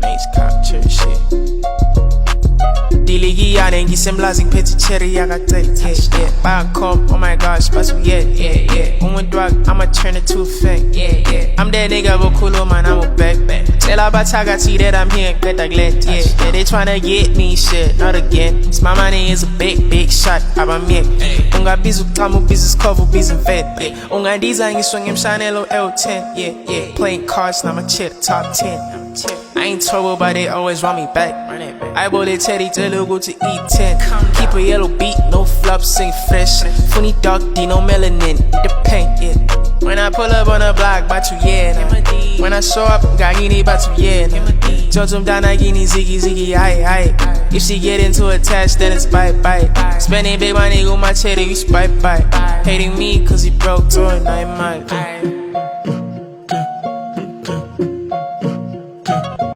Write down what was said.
Mace cop church shit. Dilikiyane ngisemlazi ngiphethe cherry yakacete, yeah. Bangkok, oh my gosh, but yeah. Drug, I'ma turn it to a fake, yeah. I'm that nigga Vokulu, man, I'm a backpack. Tell Abatagati that I'm here, get the glint, yeah. They tryna get me shit, not again. Usimamane is a big shot, abamyek. Unga bizu tamu, business cover, business vet, yeah. Unga design, you swing him Chanel L10, yeah. Playing cards, now I'ma check top 10. I ain't trouble, but they always run me back. I bought a teddy till go to E10. Keep a yellow beat, no flop, sing fresh. Funny dark D, no melanin, the paint, yeah. When I pull up on the block, about you, yeah. When I show up, gagini, about you, yeah. Jojum dana gini, ziggy, aye. If she get into attached, then it's bye. Spending big money on my cherry, you spy. Hating me, cause he broke, throwing Dayimane.